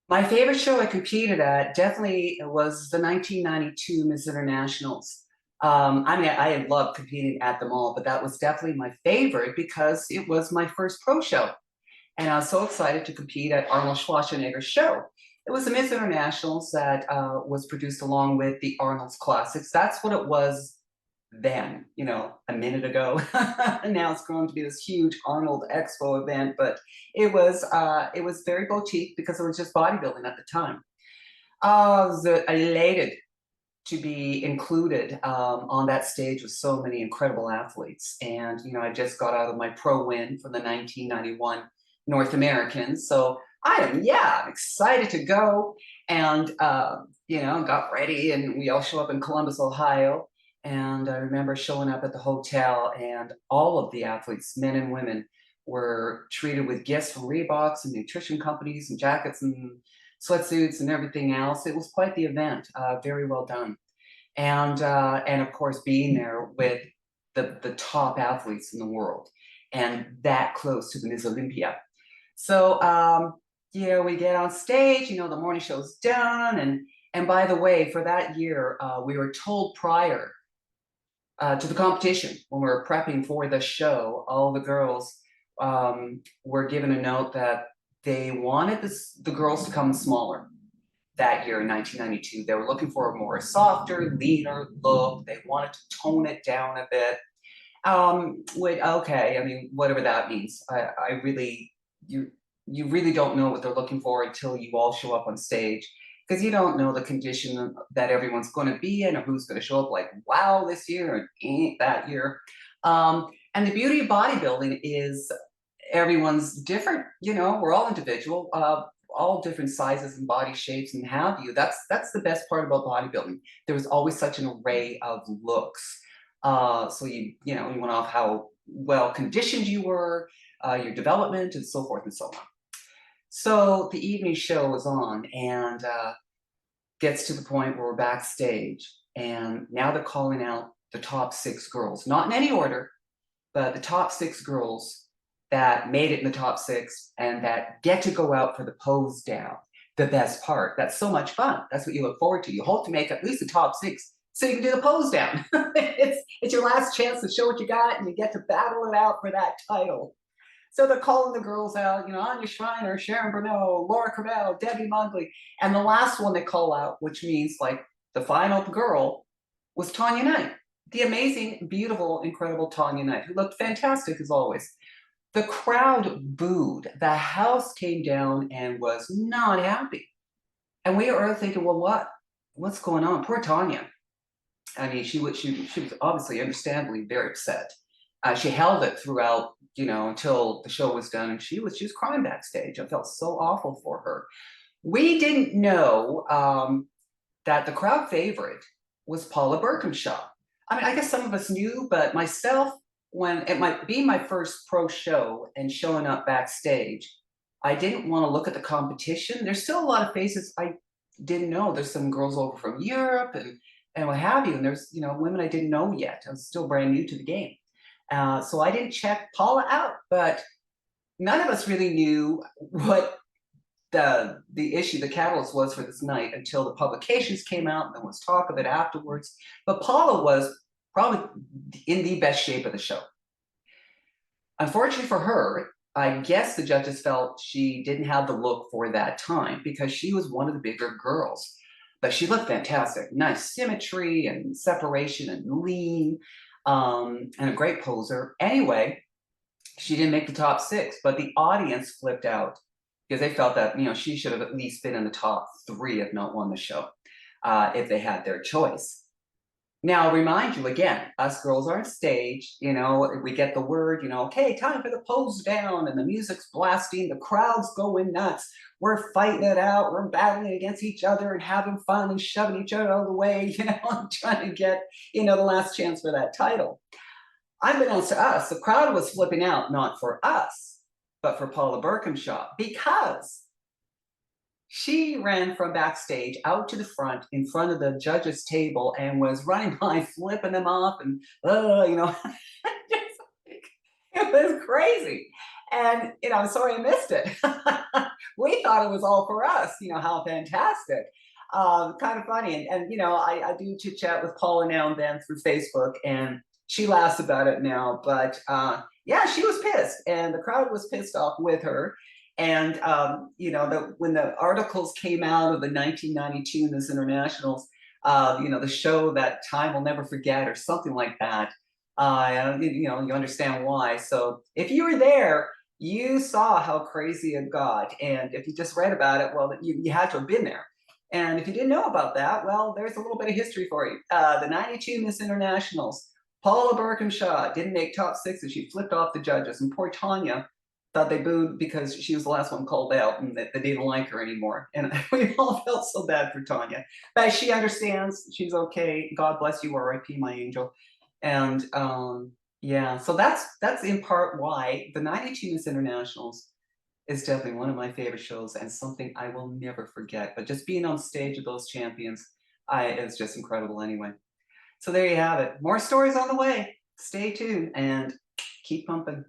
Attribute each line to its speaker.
Speaker 1: My favorite show I competed at definitely was the 1992 Miss Internationals. I mean, I loved competing at them all, but that was definitely my favorite because it was my first pro show. And I was so excited to compete at Arnold Schwarzenegger's show. It was the Miss Internationals that was produced along with the Arnolds Classics. That's what it was then, a minute ago. And now it's grown to be this huge Arnold Expo event, but it was very boutique because it was just bodybuilding at the time. I was elated to be included on that stage with so many incredible athletes. And, I just got out of my pro win for the 1991 North Americans. So I'm excited to go. And, got ready and we all show up in Columbus, Ohio. And I remember showing up at the hotel and all of the athletes, men and women, were treated with gifts from Reeboks and nutrition companies and jackets and sweatsuits and everything else. It was quite the event. Very well done, and of course being there with the top athletes in the world, and that close to the Miss Olympia. So we get on stage. The morning show's done, and by the way, for that year, we were told prior to the competition when we were prepping for the show, all the girls were given a note that they wanted the girls to come smaller that year in 1992. They were looking for a more softer, leaner look. They wanted to tone it down a bit. Okay, I mean, whatever that means. I really, you really don't know what they're looking for until you all show up on stage because you don't know the condition that everyone's going to be in or who's going to show up like wow this year and ain't that year. And the beauty of bodybuilding is everyone's different. We're all individual, all different sizes and body shapes and have you. That's the best part about bodybuilding. There was always such an array of looks. So you went off how well conditioned you were, your development, and so forth and so on. So the evening show was on and gets to the point where we're backstage, and now they're calling out the top six girls, not in any order, but the top six girls that made it in the top six and that get to go out for the pose down. The best part. That's so much fun. That's what you look forward to. You hope to make at least the top six so you can do the pose down. it's your last chance to show what you got, and you get to battle it out for that title. So they're calling the girls out, Anya Schreiner, Sharon Brunel, Laura Cravel, Debbie Mugley. And the last one they call out, which means like the final girl, was Tanya Knight, the amazing, beautiful, incredible Tanya Knight, who looked fantastic as always. The crowd booed. The house came down and was not happy. And we were thinking, well, what's going on? Poor Tanya. I mean, she was obviously understandably very upset. She held it throughout, until the show was done, and she was crying backstage. I felt so awful for her. We didn't know that the crowd favorite was Paula Birkenshaw. I mean, I guess some of us knew, but myself, when it might be my first pro show and showing up backstage, I didn't want to look at the competition. There's still a lot of faces I didn't know. There's some girls over from Europe and what have you, and there's women I didn't know yet. I was still brand new to the game, so I didn't check Paula out. But none of us really knew what the issue, the catalyst was for this night until the publications came out and there was talk of it afterwards. But Paula was probably in the best shape of the show. Unfortunately for her, I guess the judges felt she didn't have the look for that time because she was one of the bigger girls. But she looked fantastic. Nice symmetry and separation and lean, and a great poser. Anyway, she didn't make the top six, but the audience flipped out because they felt that she should have at least been in the top three, if not won the show, if they had their choice. Now, I'll remind you again, us girls are on stage, we get the word, okay, time for the pose down, and the music's blasting, the crowd's going nuts. We're fighting it out, we're battling against each other and having fun and shoving each other out of the way, and trying to get, the last chance for that title. Unbeknownst to us, the crowd was flipping out, not for us, but for Paula Birkenshaw, because she ran from backstage out to the front in front of the judges' table and was running by, flipping them off, and it was crazy. And I'm sorry I missed it, We thought it was all for us. How fantastic. Kind of funny. And I do chit chat with Paula now and then through Facebook, and she laughs about it now. But yeah, she was pissed, and the crowd was pissed off with her. And when the articles came out of the 1992 Miss Internationals, the show that time will never forget, or something like that. You understand why. So if you were there, you saw how crazy it got, and if you just read about it, well, you had to have been there. And if you didn't know about that, well, there's a little bit of history for you. The 92 Miss Internationals, Paula Birkinshaw didn't make top sixes. She flipped off the judges, and poor Tanya thought they booed because she was the last one called out and that they didn't like her anymore. And we all felt so bad for Tanya. But she understands. She's okay. God bless you, R.I.P. my angel. And yeah, so that's in part why the 92 Miss Internationals is definitely one of my favorite shows and something I will never forget. But just being on stage with those champions, it's just incredible anyway. So there you have it. More stories on the way. Stay tuned and keep pumping.